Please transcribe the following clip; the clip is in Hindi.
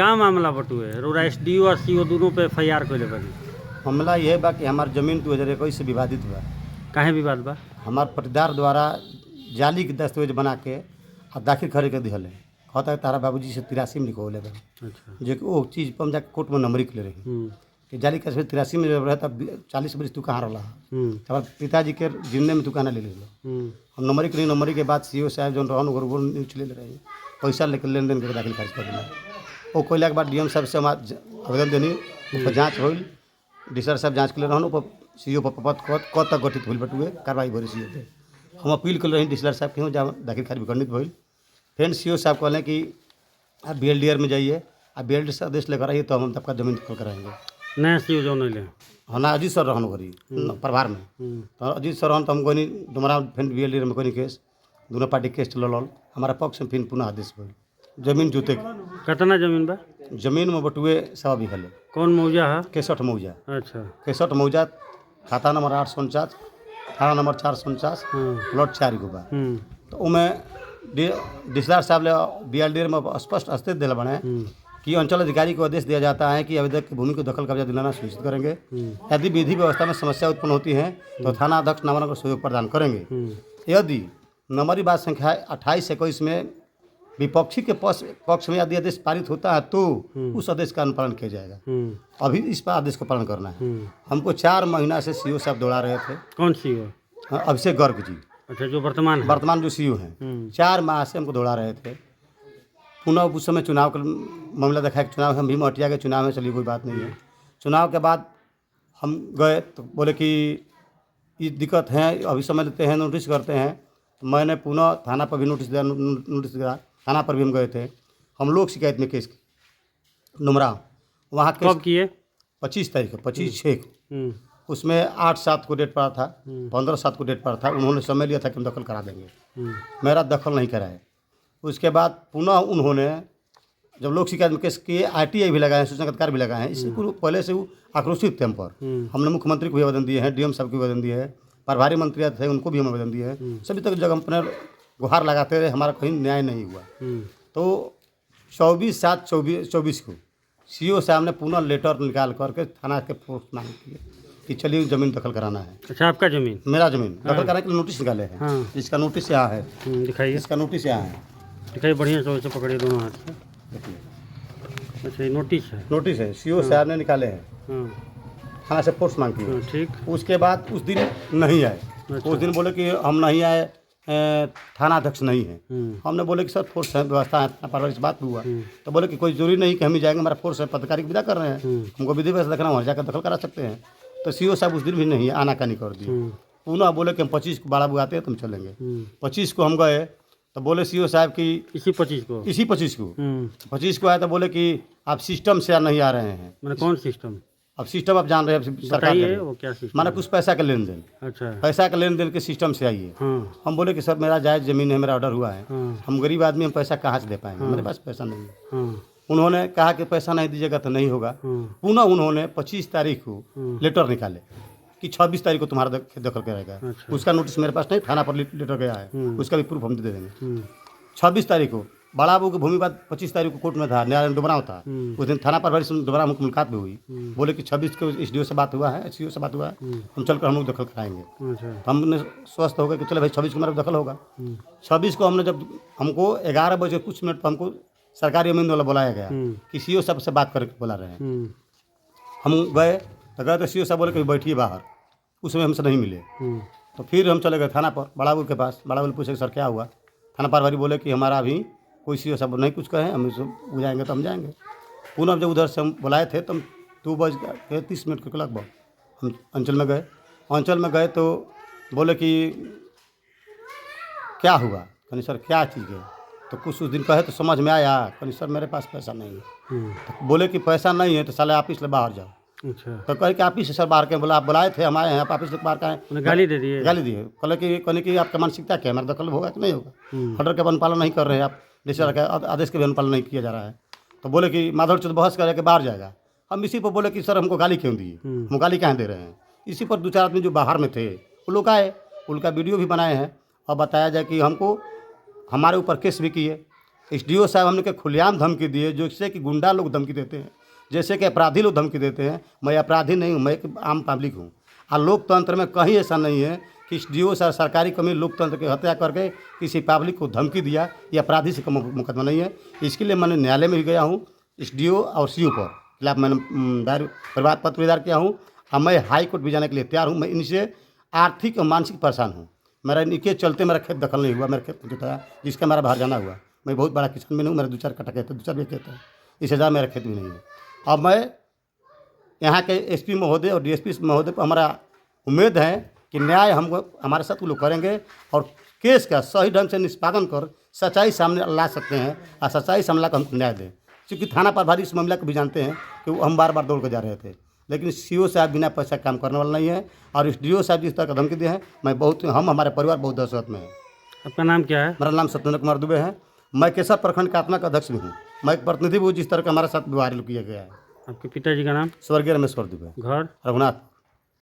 का मामला बटुए रोरा एसडीओ और सीओ दोनों पे एफआईआर कइले बानी। मामला यह बा कि हमार जमीन 2021 से विवादित बा। काहे विवाद बा? हमार पट्टेदार द्वारा जाली के दस्तावेज बना के दाखिल करे के दिहले। कहता है तारा बाबूजी से 83 में लिखवले बा। अच्छा। जो कि वो चीज़ पर हम जाके कोर्ट में नंबरी के ले रही कि जाली का 83 में जब रहे तब 40 बरिस तू कहाँ रहा। हमारे पिताजी के जिम्मे में तू कहाँ ले लो। हम नंबरी के लिए नंबरी के बाद सीओ साहब जो रहन वो न्यूज ले रहे पैसा लेकर लेन देन करके दाखिल खारिज कर दिया। वो कोयला के बाद डीएम साहब से हम आवेदन देनी ऊपर जाँच हो डीसर साहब जाँच के लिए रहन ऊपर सीओ पर पद कद तक गठित हुई बटुए कार्रवाई भरी सीओ पे हम अपील कर रही डीसर साहब के जहाँ दाखिल खारिज विखंडित भइल। फिर सीओ साहब कहलें कि आप BLDR में जाइए, आप BLDR से आदेश लेकर आइए तो हम आपका जमीन दखल कराएंगे। नया सीओ जो नहीं ले हाँ ना अजीत सर रहन भरी प्रभार में तो अजीत सर रहन तो हम कोई डुमरा फिर BLDR में कोई केस दोनों पार्टी केस चल हमारा पक्ष में फिर पुनः आदेश भइल। जमीन जूते कितना जमीन बा? जमीन में बटुए 100 बीघा ले। कौन मौजा है? 61 मौजा। अच्छा। 61 मौजा खाता नंबर 849 थाना नंबर 449 प्लॉट 4 गो बा। तो उमें डीसर साहब ले BLDR में स्पष्ट स्थित दिला बने कि अंचल अधिकारी को आदेश दिया जाता है कि आवेदक की भूमि को दखल कब्जा दिलाना सुनिश्चित करेंगे। यदि विधि व्यवस्था में समस्या उत्पन्न होती है तो थाना अध्यक्ष नामांकन को सहयोग प्रदान करेंगे। यदि नंबरी बात संख्या 28-21 में विपक्षी के पक्ष में यदि आदेश पारित होता है तो उस आदेश का अनुपालन किया जाएगा। अभी इस पर आदेश का पालन करना है। हमको 4 महीना से सीओ साहब दौड़ा रहे थे। कौन सीओ? अभिषेक गर्ग जी। अच्छा, जो वर्तमान जो सीओ हैं 4 माह से हमको दौड़ा रहे थे। पुनः उस समय चुनाव का मामला देखा कि चुनाव हम भी मटिया के चुनाव में चलिए कोई बात नहीं है। चुनाव के बाद हम गए तो बोले कि ये दिक्कत है अभी समय लेते हैं नोटिस करते हैं। तो मैंने पुनः थाना पर भी नोटिस दिया थाना पर भी हम गए थे। हम लोग शिकायत में केस डुमरा वहाँ कब किए? 25 तारीख 25/6 उसमें 8/7 को डेट पड़ा था 15/7 को डेट पड़ा था। उन्होंने समय लिया था कि हम दखल करा देंगे। मेरा दखल नहीं कराए। उसके बाद पुनः उन्होंने जब लोक शिकायत में केस किए RTI भी लगाए सूचना अधिकार भी लगाए हैं। इससे पहले से वो आक्रोशित थे हम पर। हमने मुख्यमंत्री को भी आवेदन दिए हैं, डीएम साहब को भी आवेदन दिए हैं, प्रभारी मंत्री थे उनको भी हम आवेदन दिए हैं। सभी तक जगह अपने गुहार लगाते रहे, हमारा कहीं न्याय नहीं हुआ। तो 24/7/24 को सीओ साहब ने पुनः लेटर निकाल करके थाना के फोर्स मांग किए कि चलिए ज़मीन दखल कराना है। अच्छा, आपका ज़मीन? मेरा ज़मीन दखल कराने के लिए नोटिस निकाले हैं। इसका नोटिस यहाँ है, दिखाइए। इसका नोटिस यहाँ है, दिखाइए बढ़िया से पकड़िए दोनों हाथ से। देखिए अच्छा, ये नोटिस है सीओ साहब ने निकाले हैं। थाना से फोर्स मांग की। ठीक। उसके बाद उस दिन नहीं आए। उस दिन बोले कि हम नहीं आए, थाना अध्यक्ष नहीं है। हमने बोले कि सर फोर्स है, व्यवस्था है, परवरिश बात हुआ। तो बोले कि कोई जरूरी नहीं कि हम ही जाएंगे, हमारा फोर्स है, पत्रकारिक विदा कर रहे हैं, हमको विधि व्यवस्था देखना वहाँ जाकर दखल करा सकते हैं। तो सीओ साहब उस दिन भी नहीं आनाकानी कर दिए। पुनः बोले कि हम 25 को बाड़ा बुआते हैं तुम चलेंगे। 25 को हम गए तो बोले सीओ साहब कि इसी 25 को 25 को आए तो बोले कि आप सिस्टम से नहीं आ रहे हैं। मैंने कौन सिस्टम? अब सिस्टम आप जान रहे हैं सरकार है वो क्या सिस्टम? माना कुछ पैसा का लेन देन। अच्छा, पैसा का लेन देन के सिस्टम से आइए। हम बोले कि सर मेरा जायज़ ज़मीन है, मेरा ऑर्डर हुआ है, हम गरीब आदमी हम पैसा कहाँ से दे पाएंगे, मेरे पास पैसा नहीं है। उन्होंने कहा कि पैसा नहीं दीजिएगा तो नहीं होगा। पुनः उन्होंने 25 तारीख को लेटर निकाले कि 26 तारीख को तुम्हारा दखल करेगा। अच्छा। उसका नोटिस मेरे पास नहीं, थाना पर लेटर गया है, उसका भी प्रूफ हम दे देंगे। 26 तारीख को बड़ा बाबू की भूमि बाद 25 तारीख को कोर्ट में था, न्यायालय डुमराव था। उस दिन थाना पर डुमराव मुलाकात भी हुई। बोले कि 26 को SDO से बात हुआ है, SCO से बात हुआ है, हम चलकर हम लोग दखल कराएंगे। तो हमने स्वस्थ हो गए कि चलो भाई 26 को मेरा दखल होगा। 26 को हमने जब हमको 11 बजे कुछ मिनट पर हमको सरकारी अमीन वाला बुलाया गया कि सीओ साहब से बात करके बुला रहे हैं। हम गए तो गए तो सीओ साहब बोले कि बैठिए बाहर, उसमें हमसे नहीं मिले। तो फिर हम चले गए थाना पर बड़ा बाबू के पास। बड़ा बाबू पूछे सर क्या हुआ? थाना प्रभारी बोले कि हमारा अभी कोई सीओ साहब नहीं कुछ कहे, हम जाएंगे तो हम जाएंगे। पुनः जब उधर से हम बुलाए थे तो 2:30 के लगभग हम अंचल में गए। अंचल में गए तो बोले कि क्या हुआ? कहीं सर क्या चीज़ है? तो कुछ उस दिन कहे तो समझ में आया, कहीं सर मेरे पास पैसा नहीं है। तो बोले कि पैसा नहीं है तो साले ऑफिस से बाहर जाओ। अच्छा। तो कहे कि ऑफिस से सर बाहर के बुलाए थे, हम आए हैं, आप ऑफिस से बाहर का है। गाली दे दिए? गाली दिए। कहने कि आपका मानसिकता क्या है, हमारा दखल होगा कि नहीं होगा? ऑर्डर का अनुपालन नहीं कर रहे हैं आप, जैसे आदेश के भी अनुपालन नहीं किया जा रहा है। तो बोले कि माधव चौथ बहस करे कि बाहर जाएगा। हम इसी पर बोले कि सर हमको गाली क्यों दी, हम गाली कहाँ दे रहे हैं? इसी पर 2-4 आदमी जो बाहर में थे वो लोग आए, उनका वीडियो भी बनाए हैं और बताया जाए कि हमको हमारे ऊपर केस भी किए। एसडीओ साहब हम लोग के खुलेआम धमकी दिए, जैसे कि गुंडा लोग धमकी देते हैं, जैसे कि अपराधी लोग धमकी देते हैं। मैं अपराधी नहीं हूँ, मैं एक आम पब्लिक हूँ। और लोकतंत्र में कहीं ऐसा नहीं है कि एसडीओ साहब सरकारी कर्मी लोकतंत्र की हत्या करके किसी पब्लिक को धमकी दिया, ये अपराधी से कम मुकदमा नहीं है। इसके लिए मैंने न्यायालय में भी गया हूँ, एसडीओ और सीओ पर खिलाफ मैंने परिवार पत्र दायर किया हूँ, और मैं हाई कोर्ट भी जाने के लिए तैयार हूँ। मैं इनसे आर्थिक और मानसिक परेशान हूँ। मेरा इनके चलते मेरा खेत दखल नहीं हुआ, मेरा खेत जोताया जिसका मेरा बाहर जाना हुआ। मैं बहुत बड़ा किसान भी नहीं हूँ, मेरा 2-4 कट्ठा खेत है, 2-4 बीघा खेत है, इससे ज़्यादा मेरा खेत भी नहीं है। अब मैं यहाँ के एसपी महोदय और डीएसपी महोदय पर हमारा उम्मीद है कि न्याय हमको हमारे साथ वो लोग करेंगे और केस का सही ढंग से निष्पादन कर सच्चाई सामने ला सकते हैं, और सच्चाई सामने ला कर हमको न्याय दें। क्योंकि थाना प्रभारी इस मामले को भी जानते हैं कि हम बार बार दौड़ कर जा रहे थे, लेकिन सीओ साहब बिना पैसा काम करने वाला नहीं है। और एसडीओ साहब जिस तरह का धमकी दिए हैं, मैं बहुत हमारे परिवार बहुत दहशत में है। आपका नाम क्या है? मेरा नाम सत्येंद्र कुमार दुबे है। मैं केसर प्रखंड का आत्मा का अध्यक्ष भी हूँ। मैं एक प्रतिनिधि भी हूँ जिस तरह का हमारे साथ व्यवहार किया गया है। आपके पिताजी का नाम? स्वर्गीय रमेश्वर दुबे, घर? रघुनाथ।